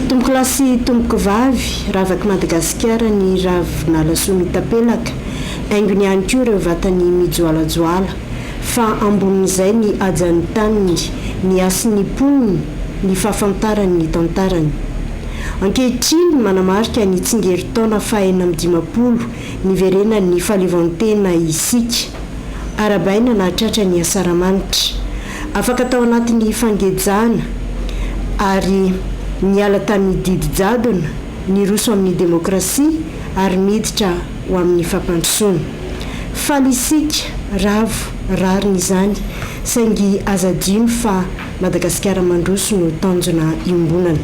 Tomboko lasy tomboko vavy ravaky Madagasikara ny ravinala mitapelaka haingony ihany koa ireo vatany mijoalajoala fa ambonin'izay ny ajan'ny taniny ny asin'ny poniny ny fahafantarany tantarany. Ankehitriny manamarika ny tsingeritaona fahaenina amby 50 niverena ny fahaleovan-tena isika arabaina na tratra ny asaramanitra afaka tao anatin'ny fangejana ary niala tamin'ny didijadona ny roso amin'ny demokrasia ary miditra ho amin'ny fampandrosoana. Faly isika ravo rariny izany saingy azadino fa Madagasikara mandroso no tanjona iombonana.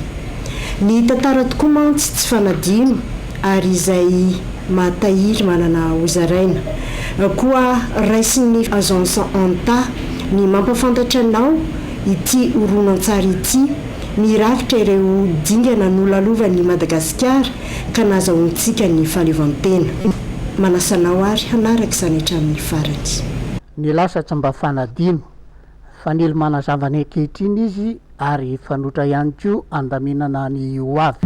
Ny tantara tokoa mantsy tsy fanadino ary izay mahatahiry manana hozaraina koa raisin'ny agence ANTA ny mampafantatra anao ity horonan-tsary ity mirakitra ireo dingana nolalovany Madagasikara ka nazahoantsika ny fahaleovan-tena. Manasanao ary hanaraka izany hatramin'ny farany. Ny lasatra mba fanadino fanely manazavany ankehitriny izy ary fanotra ihany koa andaminana ny hoavy.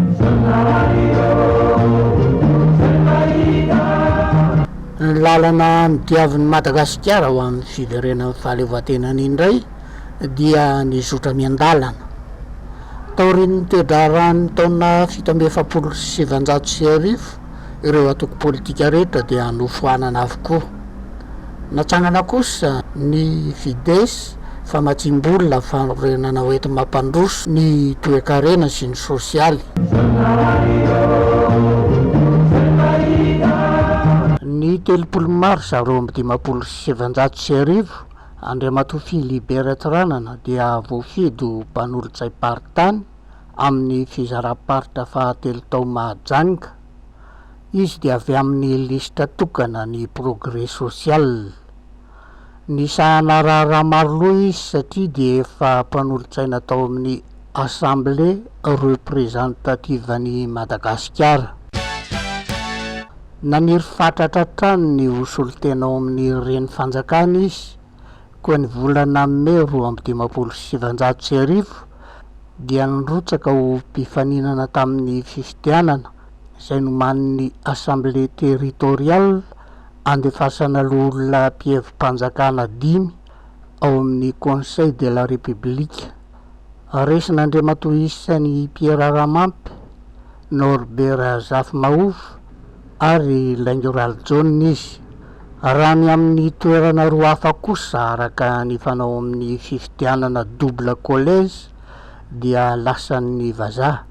Ny lalana nidiavin'ny Madagasikara ho amin'ny fiverenan'ny fahaleovan-tenany indray dia ny zotra miandalana. Taorian'ny toedrarany taona 1770 ireo atoko politika rehetra dia nofoanana avokoa. Natsangana kosa ny FIDES famatsimbolona fanorenana hoety mampandroso ny toe-karena sy ny sosialy. Ny 30 mars 1770 Andriamatoa Philibert Ranana dia voafido mpanolotsay paritany amin'ny fizara-paritra fahatelo tao Mahajanga. Izy dia avy amin'ny lista tokana ny progrès social. Nisahana raharaha maroloha izy satria dia efa mpanolotsaina tao amin'ny Assemblée représentative ny Madagasikara. Naniry fatratra trano ny hosolon-tena ao amin'ny reny fanjakana izy koa ny volana May 1770 dia nirotsaka ho mpifaninana tamin'ny fifidianana izay nomanin'ny Assemblée territoriale andefasana olona mpihevi-panjakana 5 ao amin'ny Conseil de la République. Resin'Andriamatoa Isany Pierre Ramampy, Norbert Zafmaovo ary Laingoral John izy. Raha ny amin'ny toerana roa hafa kosa araka ny fanao amin'ny fifidianana double collège dia lasan'ny vazaha.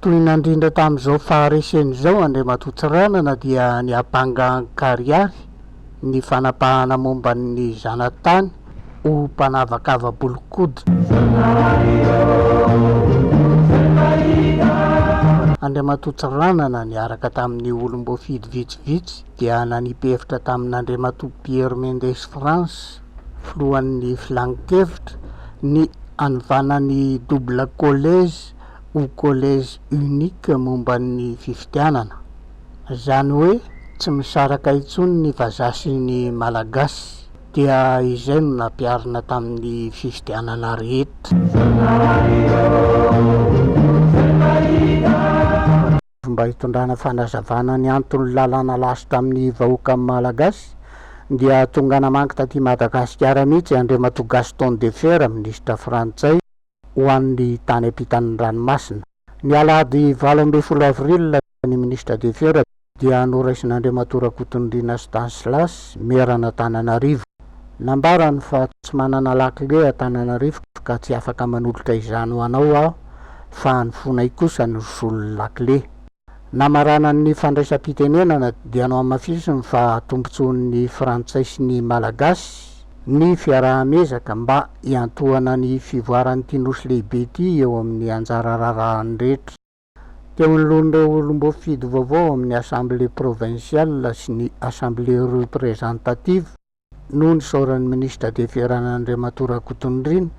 Toy nandrindra tamin'izao faharesen'izao Andriamatoa Tsiranana dia ny Apangan-Kariary ny fanapahana momban'ny zanatany ho mpanavakava bolokody. Andriamatoa Tsiranana niaraka tamin'ny olom-boafidy vitsivitsy dia nanipevitra tamin'Andriamatoa Pierre Mendès France filohan'ny filankevitra ny anovanany double collège ho collège unique momban'ny fifidianana. Izany hoe tsy misaraka intsony ny vazaha sy ny malagasy dia izay no nampiarina tamin'ny fifidianana rehetra. Mba hitondrana fanazavana ny antony lalàna lasitra amin'ny vahoaka malagasy dia tonga namangy taty Madagasikara mihitsy Andriamatoa Gaston Defferre minisitra frantsay ho an'ny tany ampitan'ny ranomasina. Ny alahady 12 avril ny minisitra Defferre dia noraisin'Andriamatoa Rakotondriana Stanislas maire Antananarivo. Nambarany fa tsy manana lakile Antananarivo ka tsy afaka manolotra izany ho anao aho fa ny fonay kosa ny solon lakile. Namaranan'ny fandraisam-pitenenana dia no amafisiny fa tombontsoan'ny frantsay sy ny malagasy ny fiaraha-miezaka mba hiantohana ny fivoaran'ity nosy lehibe ity eo amin'ny anjara rarahany rehetra. Teo nolon'ireo olom-boafidy vaovao amin'ny Assemblée provinciale sy ny Assemblée représentative no nisaoran'ny ministra de Fiaran'Andriamatora Rakotondrina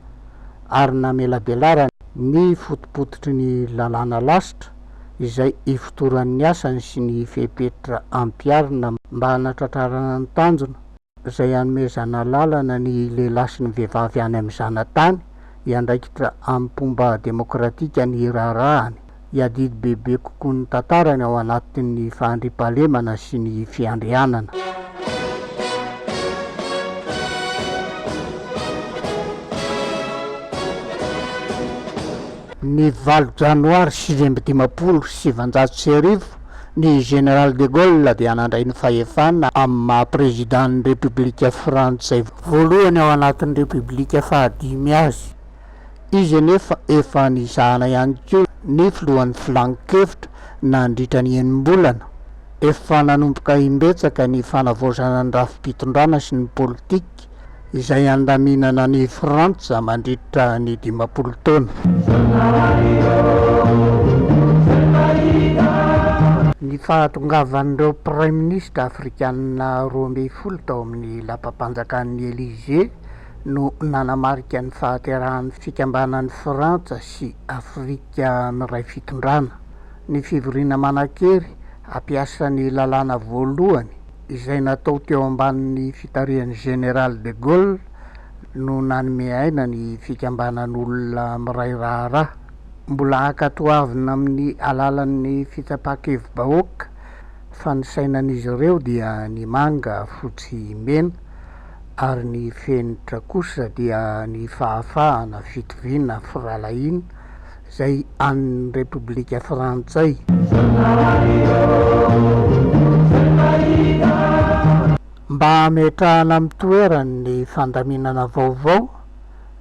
ary namelabelarany ny fotopototry ny lalàna lasitra izay ifotoran'ny asany sy ny fepetra ampiarina mba hanatratrarana ny tanjona izay hanomezana lalana ny lehilahy sy ny vehivavy any amin'izana-tany hiandraikitra amin'ny fomba demokratika ny raharaany. Hiadidy bebe kokoa ny tantarany ao anatin'ny fahandriam-pahalemana sy ny fiandrianana. Ny 8 janoary 1970 ny général de Gaulle dia nandray ny fahefana amin'ny maha-présidenty ny République Frantsay voalohany ao anatin'ny République fahadimy azy. Izy nefa efa nizahana ihany koa ny filohan'ny filan-kevitra nandritra ny enim-bolana. Efa nanomboka himbetsaka ny fanavaozana ny rafi-pitondrana sy ny politika izay andaminana ny Frantsa mandritra ny 50 taona. Ny fahatongavan'ireo prime ministre afrikanina 12 tao amin'ny lapam-panjakan'ny Élysée no nanamarika ny fahaterahan'ny fikambanan'ny Frantsa sy Afrika miray fitondrana. Ny fivoriana manan-kery ampiasa ny lalàna voalohany izay natao teo ambanin'ny fitarihan'ny général de Gaulle no nanome aina ny fikambanan'olona miray raharaha. Mbola ankatoavina amin'ny alalan'ny fitsapakevim-bahoaka fa ny sainan'izy ireo dia ny manga, fotsy, mena ary ny fenitra kosa dia ny fahafahana fitoviana firalahiana izay an'ny Repoblika Frantsay. Mba hametrahana amin'ny toerany ny fandaminana vaovao,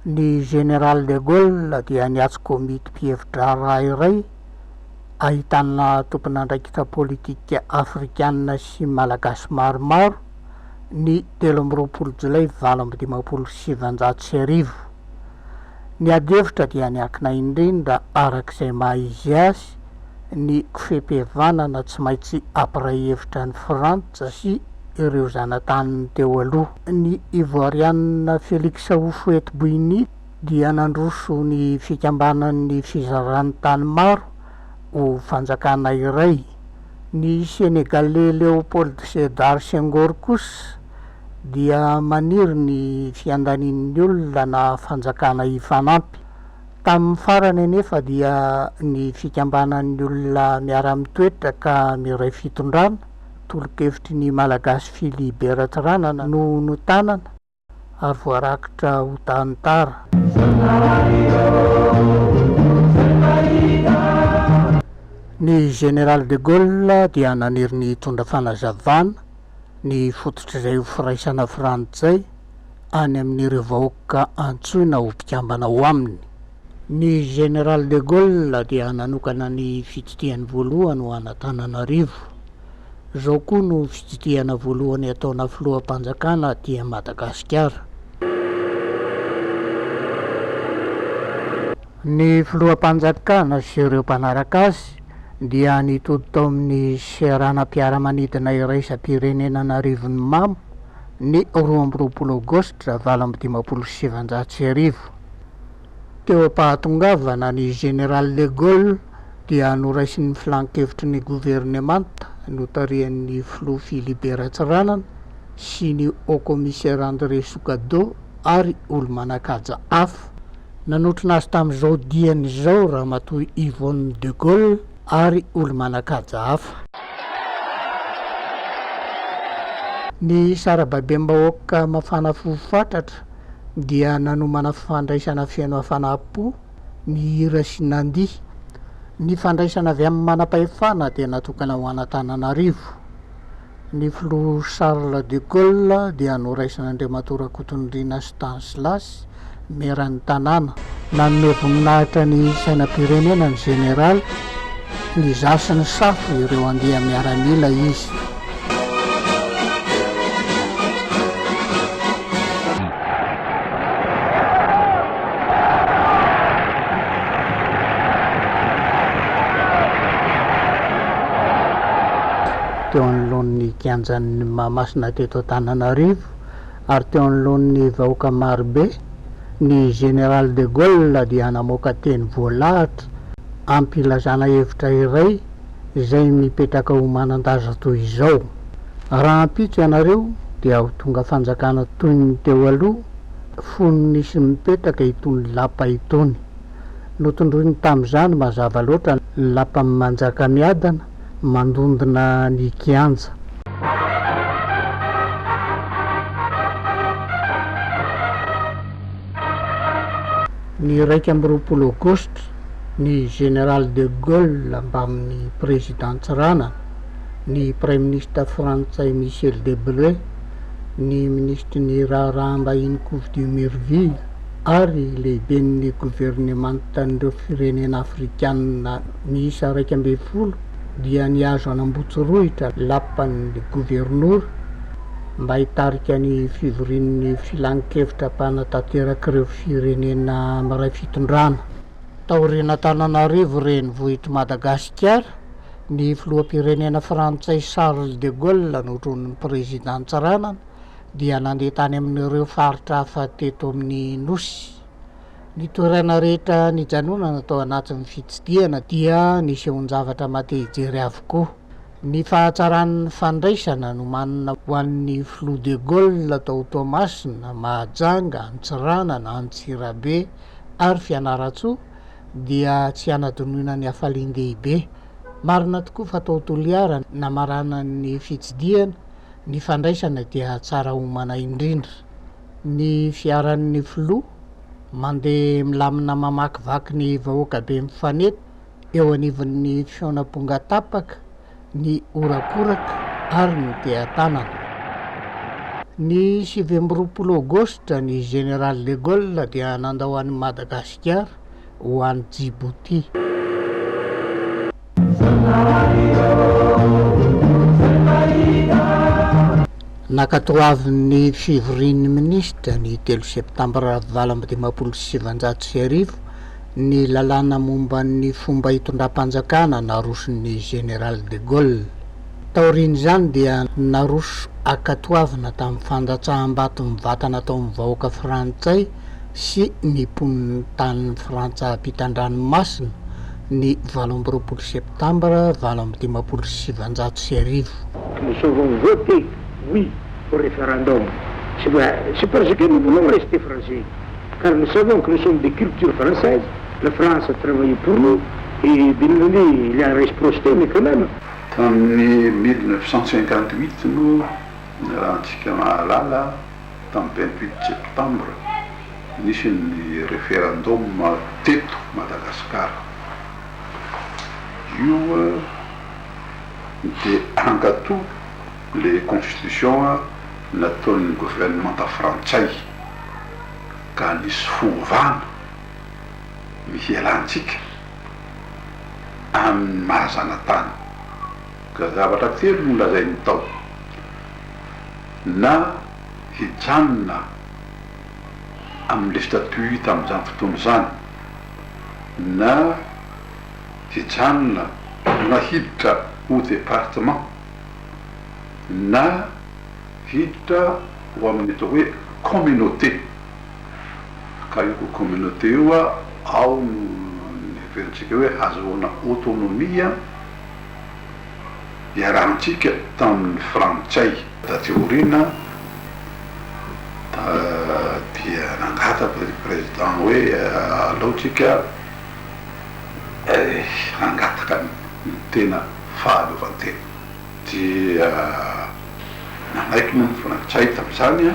ny général de Gaulle dia niatso komity mpihevitra raha iray ahitana tompon'andraikitra politika afrikanina sy malagasy maromaro ny 13 Jolay 1957. Ny adihevitra dia niankina indrindra arak'izay maha-izy azy ny kofeam-pihavanana tsy maintsy ampiray hevitra ny Frantsa sy ireo zana-taniny teo aloha. Ny ivoirianina Félix Houphouët-Boigny dia nandroso ny fikambanan'ny fizaran'ny tany maro ho fanjakana iray. Ny Sénégalais Léopold Sédar Senghor kosa dia maniry ny fiandanian'ny olona na fanjakana hifanampy. Tamin'ny farany anefa dia ny fikambanan'ny olona miara-mitoetra ka miray fitondrana tolo-kevitry ny malagasy Philippe Bertrand no notanana ary voarakitra ho tantara. Ny général de Gaulle dia naniry ny tondra fanazavana ny fototra izay ho firaisana Frantsay any amin'ireo vahoaka antsoina ho mpikambana ho aminy. Ny général de Gaulle dia nanokana ny fititihany voalohany ho Antananarivo. Izao koa no fititihana voalohany ataona filoham-panjakana aty Madagasikara. Ny filoham-panjakana sy ireo mpanaraka azy dia nitody tao amin'ny seranam-piaramanidina iraisam-pirenena Anarivon'ny Mamo ny 12 Aogositra 1957. Teo am-pahatongavana ny général de Gaulle dia noraisin'ny filan-kevitry ny gouvernemanta notarihan'ny filoha Philippe Bertrand sy ny haut commissaire André Sokado ary olo-manakaja hafa. Nanotrona azy tamin'izao diany izao ramatoa Yvonne de Gaulle ary olo-manakaja hafa. Ny sarababem-bahoaka mafana fofatratra dia nanomana fandraisana feno hafanapo ny hira sy nandihy. Ny fandraisana avy amin'ny manam-pahefana dia natokana ho Antananarivo. Ny filoha Charles de Gaulle dia noraisana Andriamatora Rakotondrina Stanislas meran'ny tanàna. Nanome voninahitra ny sainam-pirenena ny général, ny zasy ny safo ireo andeha miaramila izy. Teo anoloan'ny kianjan'ny Mahamasina teto Antananarivo ary teo anoloan'ny vahoaka marobe ny général de Gaulle dia namoaka teny voalahatra ampilazana hevitra iray izay mipetraka ho manan-daza toy izao: raha ampitso ianareo dia ho tonga fanjakana toy ny teo aloha fony nisy mipetraka itony lapa itony. Notondroiny tamin'izany mazava loatra ny lapa manjaka miadana mandondona ny kianja. Ny 1 Aogositra ny général de Gaulle mba amin'ny président Tsirana, ny premier ministre frantsay Michel Debré, ny ministre ny raharaham-bahiny Couve du Mirville ary lehiben'ny gouvernementan'ireo firenena afrikanina miisa 12 dia niazo anambotsirohitra lapan'ny gouverneur mba hitarika ny fivorian'ny filan-kevitra mpanatanteraka ireo firenena miray fitondrana. Taoriana Antananarivo renivohitry Madagasikara, ny filoham-pirenena frantsay Charles de Gaulle nohotron'ny président Tsirana dia nandeha tany amin'ireo faritra hafa teto amin'ny nosy. Ny toerana rehetra nijanonana tao anatin'ny fitsidihana dia nisehon-javatra matehijery avokoa. Ny fahatsaran'ny fandraisana no manana ho an'ny Flou de Gaulle tao Toamasina, Mahajanga, Antsirana, Antsirabe ary Fianaratsoa dia tsy anadinoina ny hafalian-dehibe. Marina tokoa fa tao Toliara namarana ny fitsidihana, ny fandraisana dia tsara homana indrindra. Ny fiaran'ny Flou mandeha milamina mamakivaky ny vahoaka be mifanety eo anivon'ny fionaponga tapaka, ny orakoraka ary ny teatanana. Ny 7 Aogositra ny général de Gaulle dia nandao an'i Madagasikara ho an'i Djibouti. Nakatoavin'ny fivorian'ny ministra ny 3 septambra 1970 ny lalàna momban'ny fomba hitondram-panjakana naroson'ny général de Gaulle. Taorian'izany dia naroso akatoavina tamin'ny fandatsaham-bato mivatana tao amin'ny vahoaka frantsay sy ny mponiny tanin'ny Frantsa ampitan-dranomasina ny 18 septambra 1970. Nous avons voté oui au référendum. C'est parce que nous voulons rester français. Car nous savons que nous sommes de culture française. La France a travaillé pour nous et Benoni, il a réciprocité, mais quand même. En 1958, nous avons mahalala tamin'ny 28 septembre nisy ny référendum teto Madagasikara. Io dia angato les constitutions nataon'ny gouvernement frantsay ka nisy fovana mihialantsika amin'ny mahazana tany. Ka zavatra telo no lazainy tao: na hijanona amin'le statut tamin'izany fotoana zany, na hijanona na hiditra ho département, na hiditra ho amin'ny atao hoe communauté. Ka io ko communauté io ao ny ferentsika hoe azahoana autonomia iarahantsika tamin'ny frantsay. Da teorina dia nangata président hoe aleotsika angataka ny tena fahaleovantena. Dia nanaiky moa ny frantsay tamin'izany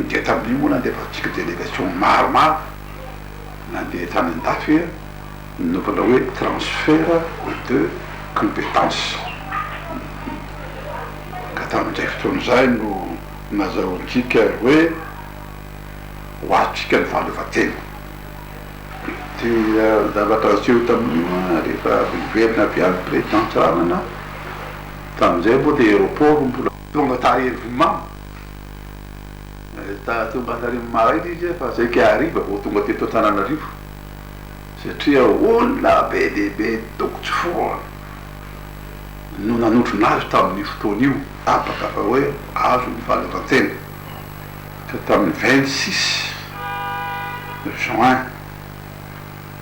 dia tamin'io moa nandefatsika délégation maromaro nandeha tany an-dafy nanaovana hoe transfert de compétence. Ka tamin'izay fotoana zay no nazahoantsika hoe hoatrika ny fahaleovantena. Dia zavatra aseho tamin'io rehefa velona avy any président Tsirana tamin'izay moa dia aéroport mbola tonga taherivimamy tonga tarimaraina izy fa zay ka hariva vao tonga teto Antananarivo satria olona be dehibe tokotsy foana no nanotro nazy tamin'ny fotoana io, afaka fa hoe azo ny fahaleovantena. tamin'ny 26 juin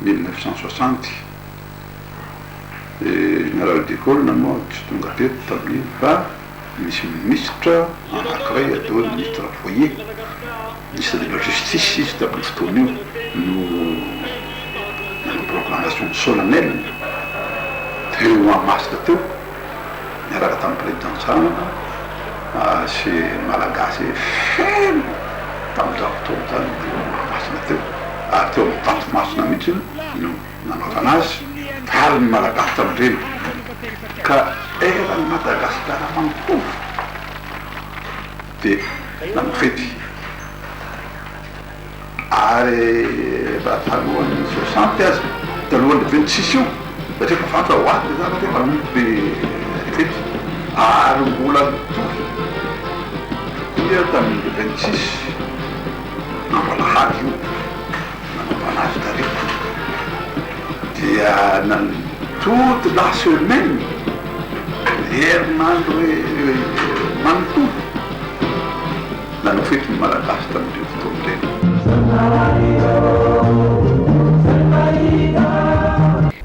1960 général de Gaulle namoa tsy tonga teto tamin'iny fa misy ministre anankiray atao ministre Foyer, ministre de la justice izy tamin'ny fotoana io no proclamation solennelle teo amasika teo miaraka tamin'ny président Sanana sy malagasy feno tamin'izao fotoana zany masina teo ary teo amin'ny tanto masina mihitsy no nanaovana azy taly ny malagasy tamin'ireny ka eran'ny Madagasikara manontolo dia namafety ary raha talohan'ny 60 azy talohan'ny 26 io satria mafanta ho aty zany te manompo be fety ary mbola mitovy ia tamin'ny 26 nambalahady io nanaovana azy tareto dia toute la semaine herinandro hoe manontolo nanao fety ny malagasy tamin'ireo fotoana ireny.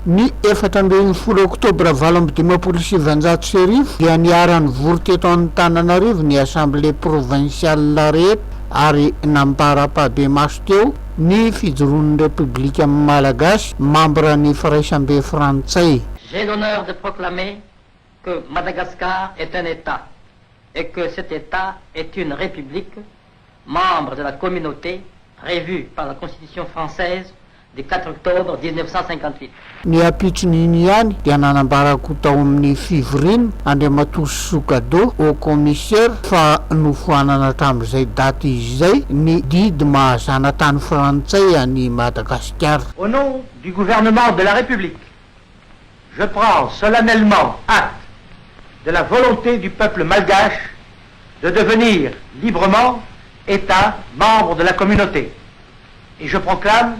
Ny 14 oktobra 2017 sy arivo dia niarany vory teto amin'ny Tananarivo ny assemblée provinciale rehetra ary nampara-pahabe maso teo ny fijoroan'ny république malagasy membre ny firaisambe frantsay. J'ai l'honneur de proclamer que Madagascar est un État et que cet État est une république, membre de la communauté prévue par la Constitution française du 4 octobre 1958. Ny apitson'iny ihany dia nanambarako tao amin'ny fivorina Andriamatoa Sokado au commissaire fa nofoanana hatramin'izay daty izay ny didy mahazana tany frantsay any Madagascar. Au nom du gouvernement de la République, je prends solennellement acte de la volonté du peuple malgache de devenir librement État membre de la communauté. Et je proclame